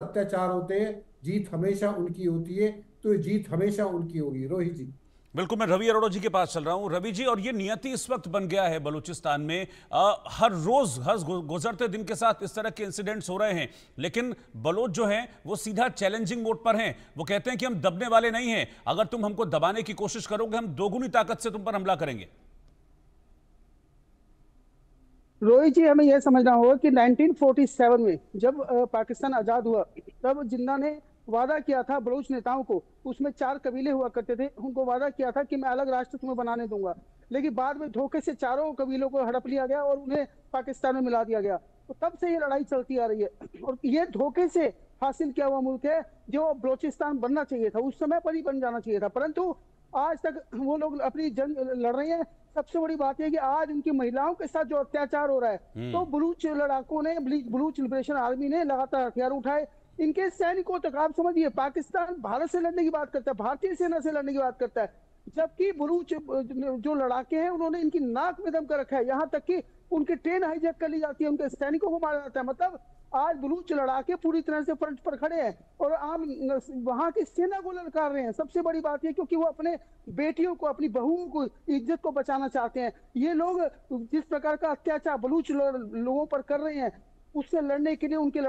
अत्याचार होते हैं, जीत हमेशा उनकी होती है। तो ये जीत हमेशा उनकी होगी, रोहित जी। बिल्कुल, मैं रवि अरोड़ा जी के पास चल रहा हूं। रवि जी, और ये नियति इस वक्त बन गया है बलूचिस्तान में, हर रोज हर गुजरते दिन के साथ इस तरह के इंसिडेंट्स हो रहे हैं, लेकिन बलोच जो हैं वो सीधा चैलेंजिंग मोड पर हैं। वो कहते हैं कि हम दबने वाले नहीं हैं, अगर तुम हमको दबाने की कोशिश करोगे हम दोगुनी ताकत से तुम पर हमला करेंगे। रोहित जी, हमें यह समझना होगा कि 1947 में जब पाकिस्तान आजाद हुआ, तब जिन्ना ने वादा किया था बलूच नेताओं को। उसमें 4 कबीले हुआ करते थे, उनको वादा किया था कि मैं अलग राष्ट्र तुम्हें बनाने दूंगा। लेकिन बाद में धोखे से चारों कबीलों को हड़प लिया गया और उन्हें पाकिस्तान में मिला दिया गया। तो तब से ये लड़ाई चलती आ रही है और ये धोखे से हासिल किया हुआ मुल्क है। जो बलोचिस्तान बनना चाहिए था उस समय पर ही बन जाना चाहिए था, परंतु आज तक वो लोग अपनी जंग लड़ रहे हैं। सबसे बड़ी बात यह कि आज उनकी महिलाओं के साथ जो अत्याचार हो रहा है, तो बलूच लड़ाकों ने, बलूच लिबरेशन आर्मी ने लगातार हथियार उठाए। इनके सैनिकों तक, आप समझिए, पाकिस्तान भारत से लड़ने की बात करता है, भारतीय सेना से लड़ने की बात करता है, जबकि बलूच जो लड़ाके हैं उन्होंने इनकी नाक में दम कर रखा है। यहाँ तक कि उनकी ट्रेन हाईजैक कर ली जाती है, उनके सैनिकों को मारा जाता है। मतलब आज बलूच लड़ाके पूरी तरह से फ्रंट पर खड़े हैं और आम वहां की सेना को ललकार रहे हैं। सबसे बड़ी बात यह, क्योंकि वो अपने बेटियों को, अपनी बहुओं को, इज्जत को बचाना चाहते हैं। ये लोग जिस प्रकार का अत्याचार बलूच लोगों पर कर रहे हैं, उससे लड़ने के लिए उनके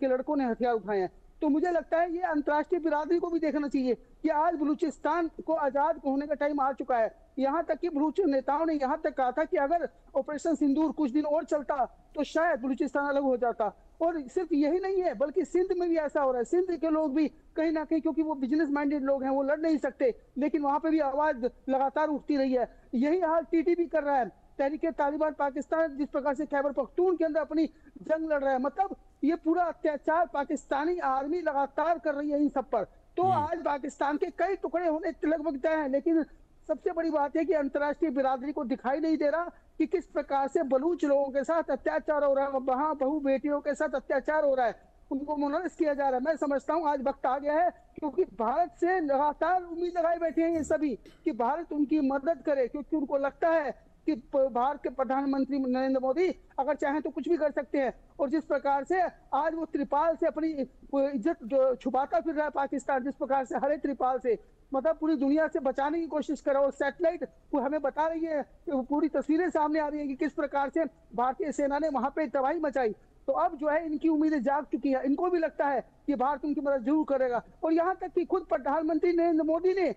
लड़कों ने हथियार उठाए हैं। तो मुझे लगता है ये अंतर्राष्ट्रीय बिरादरी को भी देखना चाहिए कि आज बलूचिस्तान को आजाद होने का टाइम आ चुका है। यहाँ तक कि बलूच नेताओं ने यहाँ तक कहा था कि अगर ऑपरेशन सिंदूर कुछ दिन और चलता तो शायद बलूचिस्तान अलग हो जाता। और सिर्फ यही नहीं है, बल्कि सिंध में भी ऐसा हो रहा है। सिंध के लोग भी कहीं ना कहीं, क्योंकि वो बिजनेस माइंडेड लोग हैं, वो लड़ नहीं सकते, लेकिन वहां पे भी आवाज लगातार उठती रही है। यही हाल टीटीपी कर रहा है, तहरीके तालिबान पाकिस्तान, जिस प्रकार से खैबर पख्तून के अंदर अपनी जंग लड़ रहा है। मतलब ये पूरा अत्याचार पाकिस्तानी आर्मी लगातार कर रही है इन सब पर। तो आज पाकिस्तान के कई टुकड़े होने लगभग तय हैं, लेकिन सबसे बड़ी बात है कि अंतर्राष्ट्रीय बिरादरी को दिखाई नहीं दे रहा कि किस प्रकार से बलूच लोगों के साथ अत्याचार हो रहा है, वहां बहु बेटियों के साथ अत्याचार हो रहा है, उनको मोनोलिस किया जा रहा है। मैं समझता हूँ आज वक्त आ गया है, क्योंकि भारत से लगातार उम्मीद लगाए बैठे हैं ये सभी कि भारत उनकी मदद करे, क्योंकि उनको लगता है कि भारत के प्रधानमंत्री नरेंद्र मोदी अगर चाहें तो कुछ भी कर सकते हैं। और जिस प्रकार से आज वो त्रिपाल से अपनी इज्जत छुपाता फिर रहा है पाकिस्तान, जिस प्रकार से हरे त्रिपाल से मतलब पूरी दुनिया से बचाने की कोशिश कर रहा है, और सैटेलाइट वो हमें बता रही है, पूरी तस्वीरें सामने आ रही है कि किस प्रकार से भारतीय सेना ने वहां पे तबाही मचाई। तो अब जो है इनकी उम्मीदें जाग चुकी है, इनको भी लगता है कि भारत उनकी मदद जरूर करेगा। और यहाँ तक कि खुद प्रधानमंत्री नरेंद्र मोदी ने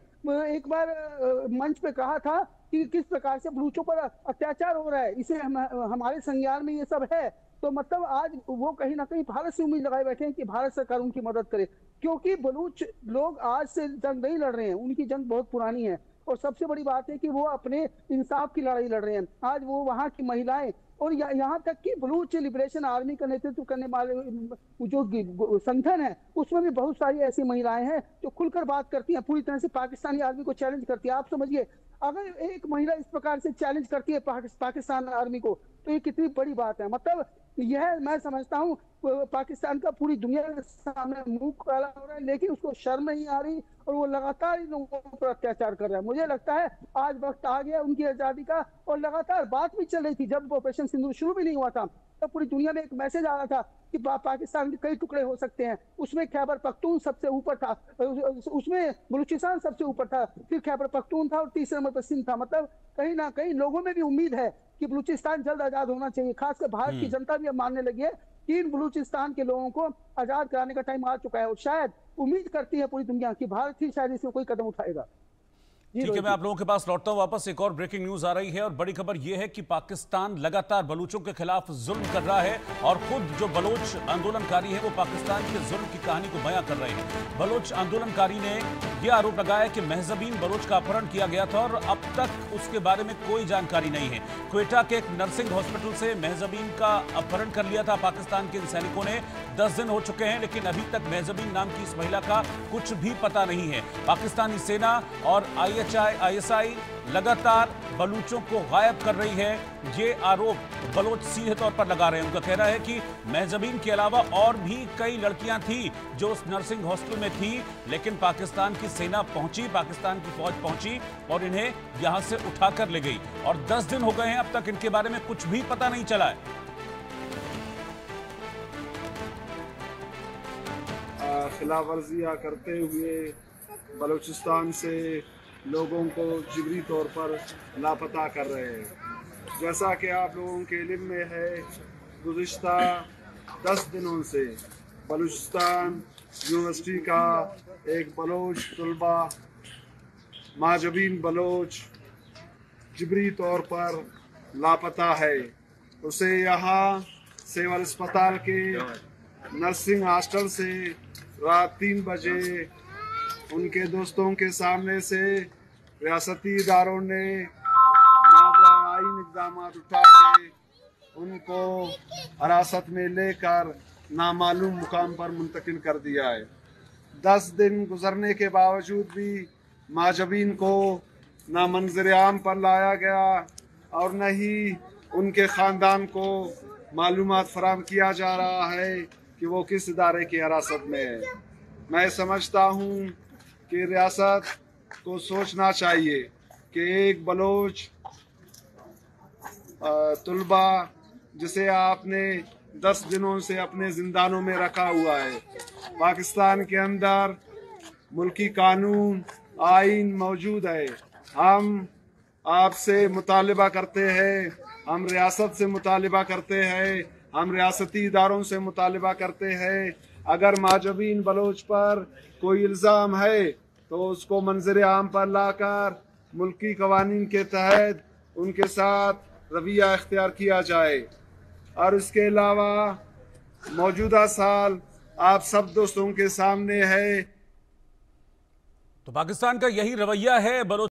एक बार मंच पे कहा था कि किस प्रकार से बलूचों पर अत्याचार हो रहा है, इसे हमारे संज्ञान में ये सब है। तो मतलब आज वो कहीं ना कहीं भारत से उम्मीद लगाए बैठे हैं कि भारत सरकार उनकी मदद करे, क्योंकि बलूच लोग आज से जंग नहीं लड़ रहे हैं, उनकी जंग बहुत पुरानी है। और सबसे बड़ी बात है कि वो अपने इंसाफ की लड़ाई लड़ रहे हैं। आज वो वहां की महिलाएं और यहाँ तक कि बलूच लिबरेशन आर्मी का नेतृत्व करने वाले जो संगठन है, उसमें भी बहुत सारी ऐसी महिलाएं हैं जो खुलकर बात करती हैं, पूरी तरह से पाकिस्तानी आर्मी को चैलेंज करती है। आप समझिए, अगर एक महिला इस प्रकार से चैलेंज करती है पाकिस्तान आर्मी को, तो ये कितनी बड़ी बात है। मतलब यह मैं समझता हूँ पाकिस्तान का पूरी दुनिया के सामने मुंह काला हो रहा है, लेकिन उसको शर्म नहीं आ रही और वो लगातार इन लोगों पर अत्याचार कर रहा है। मुझे लगता है आज वक्त आ गया उनकी आजादी का। और लगातार बात भी चल रही थी, जब ऑपरेशन सिंदूर शुरू भी नहीं हुआ था, तब पूरी दुनिया में एक मैसेज आ रहा था कि पाकिस्तान के कई टुकड़े हो सकते हैं। उसमें खैबर पख्तून सबसे ऊपर था, उसमें बलूचिस्तान सबसे ऊपर था, फिर खैबर पख्तून था और तीसरे नंबर पर सिंध था। मतलब कहीं ना कहीं लोगों में भी उम्मीद है कि बलूचिस्तान जल्द आजाद होना चाहिए। खासकर भारत की जनता भी अब मानने लगी है कि इन बलूचिस्तान के लोगों को आजाद कराने का टाइम आ चुका है, और शायद उम्मीद करती है पूरी दुनिया की भारत ही शायद इसमें कोई कदम उठाएगा। ठीक है, मैं आप लोगों के पास लौटता हूं वापस। एक और ब्रेकिंग न्यूज आ रही है और बड़ी खबर यह है कि पाकिस्तान लगातार बलूचों के खिलाफ जुल्म कर रहा है और खुद जो बलोच आंदोलनकारी है वो पाकिस्तान के जुल्म की कहानी को बयां कर रहे हैं। बलोच आंदोलनकारी ने यह आरोप लगाया कि महजबीन बलोच का अपहरण किया गया था और अब तक उसके बारे में कोई जानकारी नहीं है। क्वेटा के एक नर्सिंग हॉस्पिटल से महजबीन का अपहरण कर लिया था पाकिस्तान के इन सैनिकों ने। 10 दिन हो चुके हैं, लेकिन अभी तक महजबीन नाम की इस महिला का कुछ भी पता नहीं है। पाकिस्तानी सेना और ISI लगातार बलूचों को गायब कर रही है, ये आरोप बलोच सीधे तौर पर लगा रहे हैं। उनका कहना है कि महजबीन के अलावा और भी कई लड़कियां थी जो उस नर्सिंग हॉस्पिटल में थी, लेकिन पाकिस्तान की सेना पहुंची, पाकिस्तान की फौज पहुंची और इन्हें यहां से उठाकर ले गई। और 10 दिन हो गए हैं, अब तक इनके बारे में कुछ भी पता नहीं चला है। खिलाफ वर्जियाँ करते हुए बलूचिस्तान से लोगों को जिबरी तौर पर लापता कर रहे हैं। जैसा कि आप लोगों के इल्म में है, गुज़िश्ता 10 दिनों से बलूचिस्तान यूनिवर्सिटी का एक बलोच तलबा माजबीन बलोच जिबरी तौर पर लापता है। उसे यहाँ सिविल अस्पताल के नर्सिंग हॉस्टल से रात 3 बजे उनके दोस्तों के सामने से रियासती इदारों ने मावराइन इक़दाम उठा के उनको हिरासत में लेकर नामालूम मुकाम पर मुंतकिल कर दिया है। 10 दिन गुजरने के बावजूद भी माजबीन को ना मंजर आम पर लाया गया और न ही उनके ख़ानदान को मालूमात फराहम किया जा रहा है कि वो किस इदारे की हिरासत में है। मैं समझता हूँ कि रियासत को सोचना चाहिए कि एक बलोच तलबा जिसे आपने 10 दिनों से अपने जिंदानों में रखा हुआ है, पाकिस्तान के अंदर मुल्की कानून आइन मौजूद है। हम आपसे मुतालिबा करते हैं, हम रियासत से मुतालिबा करते हैं, हम रियासती इदारों से मुतालिबा करते हैं, अगर माजबीन बलोच पर कोई इल्ज़ाम है तो उसको मंजर आम पर लाकर मुल्की कवानीन के तहत उनके साथ रवैया इख्तियार किया जाए। और इसके अलावा मौजूदा साल आप सब दोस्तों के सामने है। तो पाकिस्तान का यही रवैया है बलोच